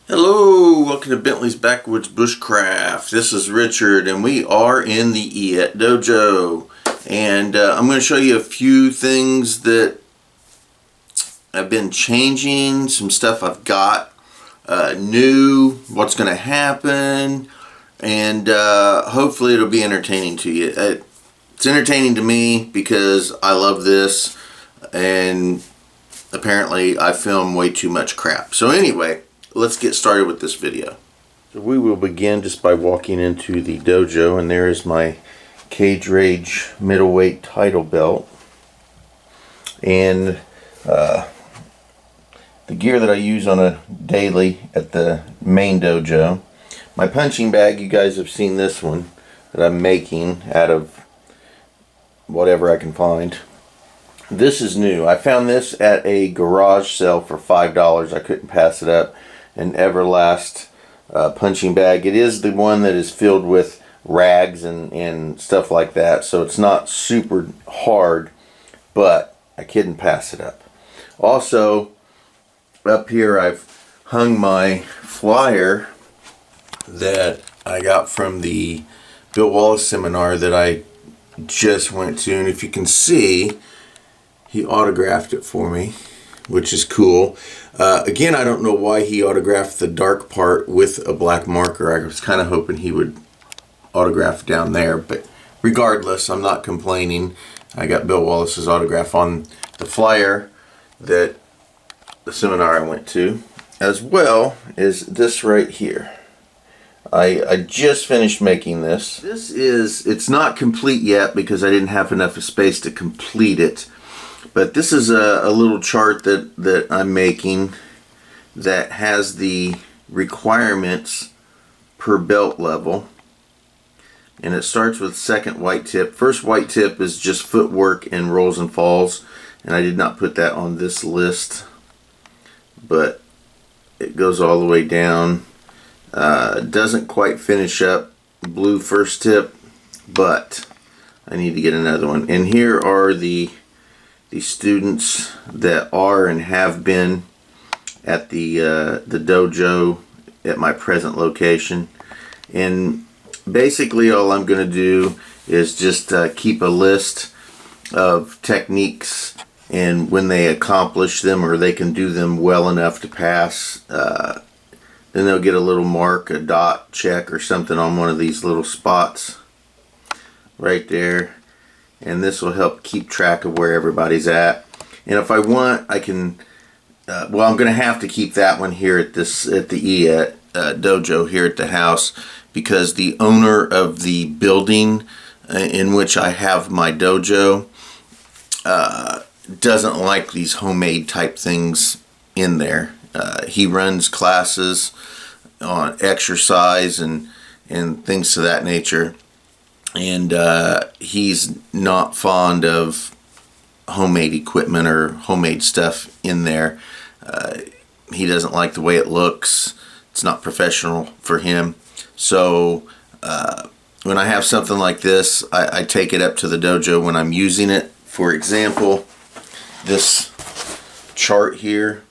Hello, welcome to Bentley's Backwoods Bushcraft. This is Richard and we are in the Iet Dojo. And I'm going to show you a few things that I've been changing, some stuff I've got new, what's going to happen, and hopefully it'll be entertaining to you. It's entertaining to me because I love this, and apparently I film way too much crap. So anyway, let's get started with this video. So we will begin just by walking into the dojo, and there is my Cage Rage middleweight title belt, and the gear that I use on a daily at the main dojo. My punching bag, you guys have seen this one that I'm making out of whatever I can find. This is new. I found this at a garage sale for $5. I couldn't pass it up. An Everlast punching bag. It is the one that is filled with rags and stuff like that, so it's not super hard, but I couldn't pass it up. Also, up here I've hung my flyer that I got from the Bill Wallace seminar that I just went to, and if you can see, he autographed it for me, which is cool. Again, I don't know why he autographed the dark part with a black marker. I was kind of hoping he would autograph down there, but regardless, I'm not complaining. I got Bill Wallace's autograph on the flyer that the seminar I went to, as well as this right here. I just finished making this. It's not complete yet because I didn't have enough space to complete it. But this is a little chart that I'm making that has the requirements per belt level. And it starts with second white tip. First white tip is just footwork and rolls and falls. And I did not put that on this list. But it goes all the way down. Doesn't quite finish up blue first tip, but I need to get another one. And here are the students that are and have been at the dojo at my present location. And basically all I'm going to do is just keep a list of techniques, and when they accomplish them or they can do them well enough to pass, then they'll get a little mark, a dot check or something on one of these little spots right there. And this will help keep track of where everybody's at. And if I want, I can, well, I'm going to have to keep that one here at the Iet Dojo here at the house, because the owner of the building in which I have my dojo doesn't like these homemade type things in there. He runs classes on exercise and things to that nature. And he's not fond of homemade equipment or homemade stuff in there. He doesn't like the way it looks. It's not professional for him. So when I have something like this, I take it up to the dojo when I'm using it. For example, this chart here,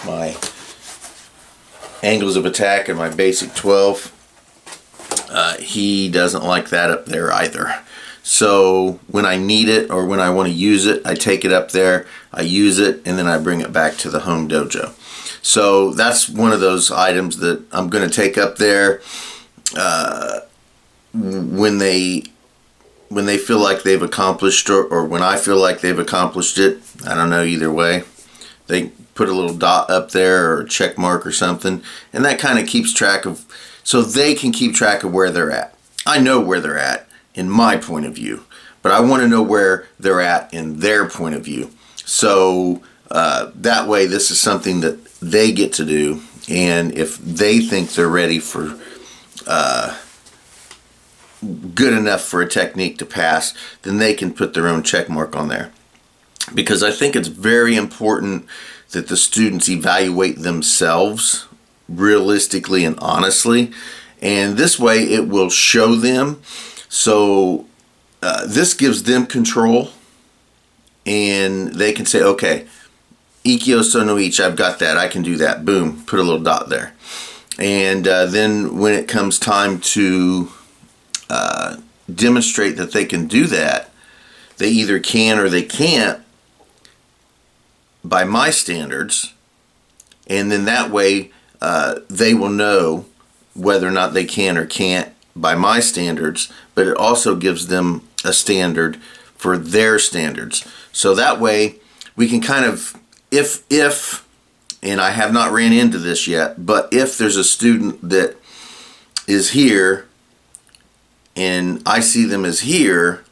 my angles of attack and my basic 12. He doesn't like that up there either. So when I need it or when I want to use it, I take it up there, I use it, and then I bring it back to the home dojo. So that's one of those items that I'm going to take up there when they feel like they've accomplished, or when I feel like they've accomplished it. I don't know, either way. They put a little dot up there or a check mark or something, and that kind of keeps track of, so they can keep track of where they're at. I know where they're at in my point of view, but I want to know where they're at in their point of view. So that way this is something that they get to do, and if they think they're ready for good enough for a technique to pass, then they can put their own check mark on there. Because I think it's very important that the students evaluate themselves realistically and honestly, and this way it will show them. So this gives them control, and they can say, okay, Ikkyo Sono Ichi, I've got that. I can do that. Boom. Put a little dot there. And then when it comes time to demonstrate that they can do that, they either can or they can't by my standards. And then that way they will know whether or not they can or can't by my standards, but it also gives them a standard for their standards. So that way we can kind of, if and I have not ran into this yet, but if there's a student that is here and I see them as here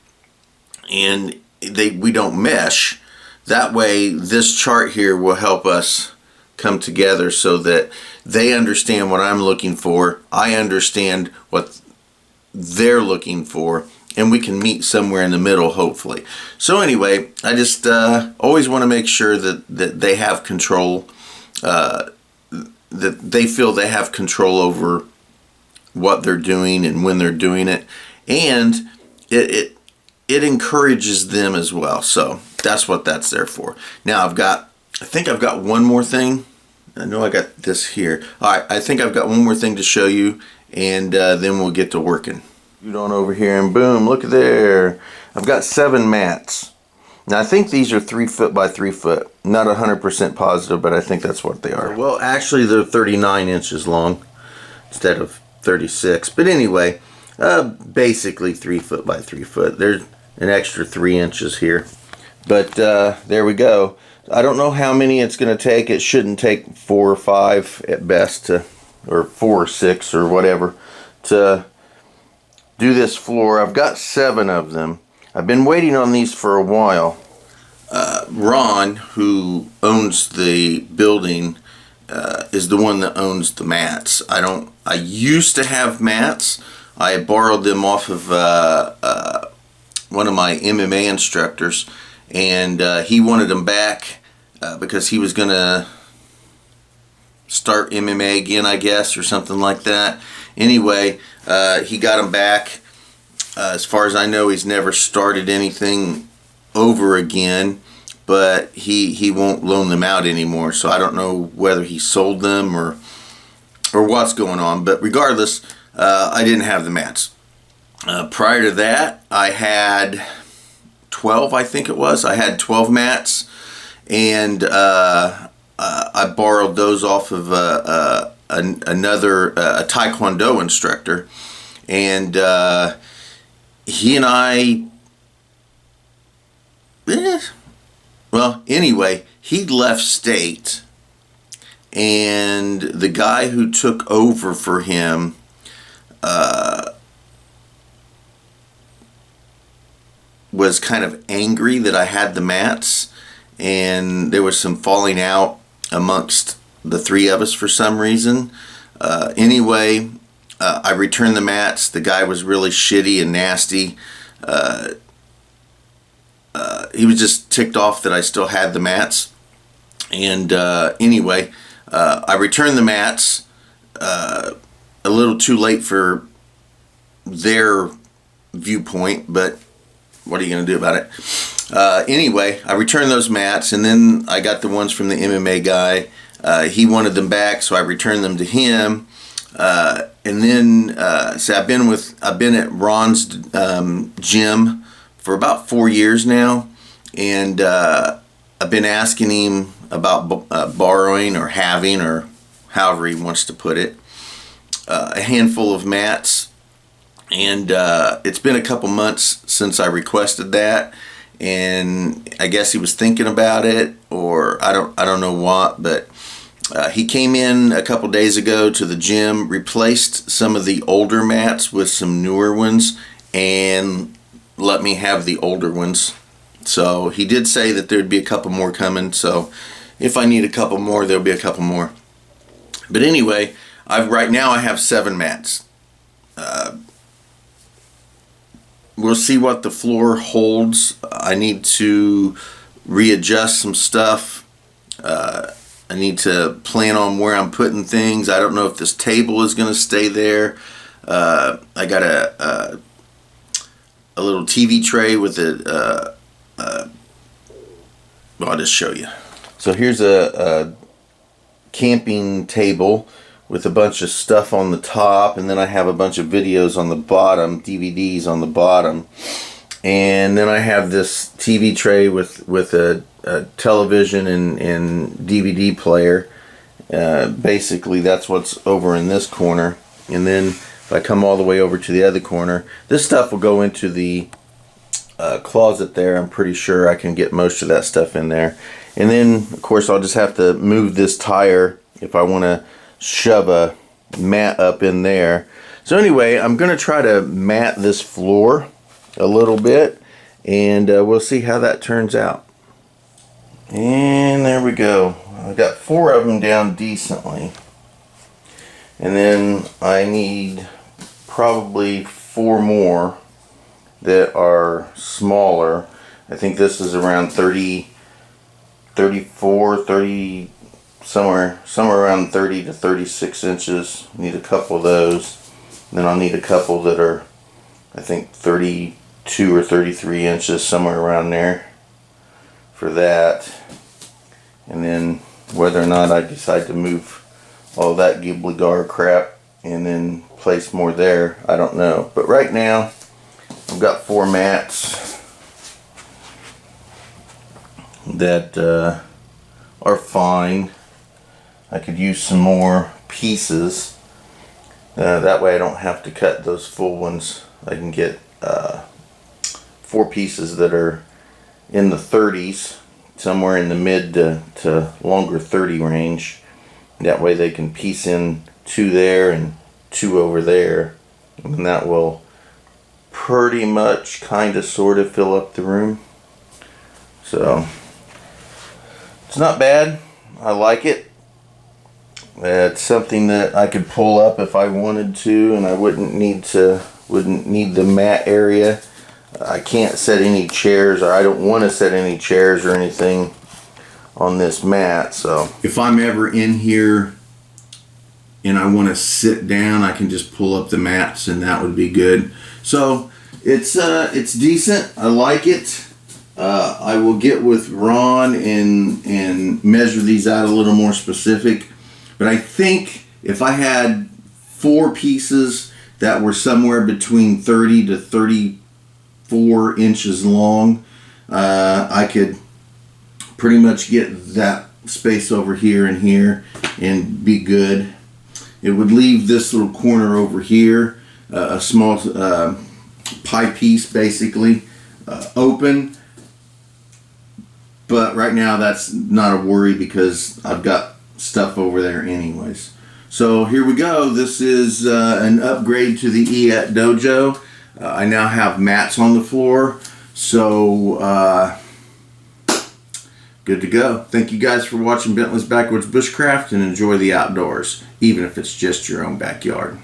and we don't mesh, that way this chart here will help us come together so that they understand what I'm looking for, I understand what they're looking for, and we can meet somewhere in the middle, hopefully. So anyway, I just always want to make sure that they have control, that they feel they have control over what they're doing and when they're doing it, and it encourages them as well. So that's what that's there for. Now I think I've got one more thing. I know I got this here. All right, I think I've got one more thing to show you, and then we'll get to working. Shoot on over here, and boom, look at there. I've got 7 mats. Now I think these are 3 foot by 3 foot. Not 100% positive, but I think that's what they are. Well, actually they're 39 inches long instead of 36. But anyway, basically 3 foot by 3 foot. There's an extra 3 inches here. But there we go. I don't know how many it's going to take. It shouldn't take 4 or 5 at best, or 4 or 6 or whatever, to do this floor. I've got 7 of them. I've been waiting on these for a while. Ron, who owns the building, is the one that owns the mats. I used to have mats. I borrowed them off of one of my MMA instructors, and he wanted them back because he was gonna start MMA again, I guess, or something like that. Anyway, he got them back. As far as I know, he's never started anything over again, but he won't loan them out anymore. So I don't know whether he sold them or what's going on. But regardless, I didn't have the mats. Prior to that, I had 12, I think it was. I had 12 mats, and I borrowed those off of another Taekwondo instructor, and he and I, well, anyway, he left state, and the guy who took over for him was kind of angry that I had the mats, and there was some falling out amongst the 3 of us for some reason. Anyway, I returned the mats. The guy was really shitty and nasty. He was just ticked off that I still had the mats. And anyway, I returned the mats a little too late for their viewpoint, but what are you going to do about it? Anyway, I returned those mats, and then I got the ones from the MMA guy. He wanted them back, so I returned them to him. And then, so I've been at Ron's gym for about 4 years now, and I've been asking him about borrowing or having, or however he wants to put it, a handful of mats. And it's been a couple months since I requested that, and I guess he was thinking about it, or I don't know what, but he came in a couple days ago to the gym, replaced some of the older mats with some newer ones, and let me have the older ones. So he did say that there'd be a couple more coming, so if I need a couple more, there'll be a couple more. But anyway, right now I have 7 mats. We'll see what the floor holds. I need to readjust some stuff. I need to plan on where I'm putting things. I don't know if this table is going to stay there. I got a little TV tray with it. Well, I'll just show you. So here's a camping table with a bunch of stuff on the top, and then I have a bunch of videos on the bottom, DVDs on the bottom, and then I have this TV tray with a television and DVD player. Basically that's what's over in this corner. And then if I come all the way over to the other corner, this stuff will go into the closet there. I'm pretty sure I can get most of that stuff in there. And then of course I'll just have to move this tire if I want to shove a mat up in there. So anyway, I'm going to try to mat this floor a little bit, and we'll see how that turns out. And there we go. I've got 4 of them down decently, and then I need probably 4 more that are smaller. I think this is around 30, 34, 30, somewhere around 30 to 36 inches. Need a couple of those. And then I'll need a couple that are, I think, 32 or 33 inches, somewhere around there for that. And then whether or not I decide to move all that gibbly-gar crap and then place more there, I don't know. But right now I've got 4 mats that are fine. I could use some more pieces. That way I don't have to cut those full ones. I can get 4 pieces that are in the 30s, somewhere in the mid to longer 30 range. That way they can piece in 2 there and 2 over there, and that will pretty much kind of sort of fill up the room. So it's not bad. I like it. It's something that I could pull up if I wanted to, and I wouldn't need the mat area. I can't set any chairs, or I don't want to set any chairs or anything on this mat. So if I'm ever in here and I want to sit down, I can just pull up the mats, and that would be good. So it's decent. I like it. I will get with Ron and measure these out a little more specific. But I think if I had 4 pieces that were somewhere between 30 to 34 inches long, I could pretty much get that space over here and here and be good. It would leave this little corner over here, a small pie piece basically, open. But right now that's not a worry because I've got stuff over there anyways. So here we go. This is an upgrade to the Iet Dojo. I now have mats on the floor, so good to go. Thank you guys for watching Bentley's Backwoods Bushcraft, and enjoy the outdoors, even if it's just your own backyard.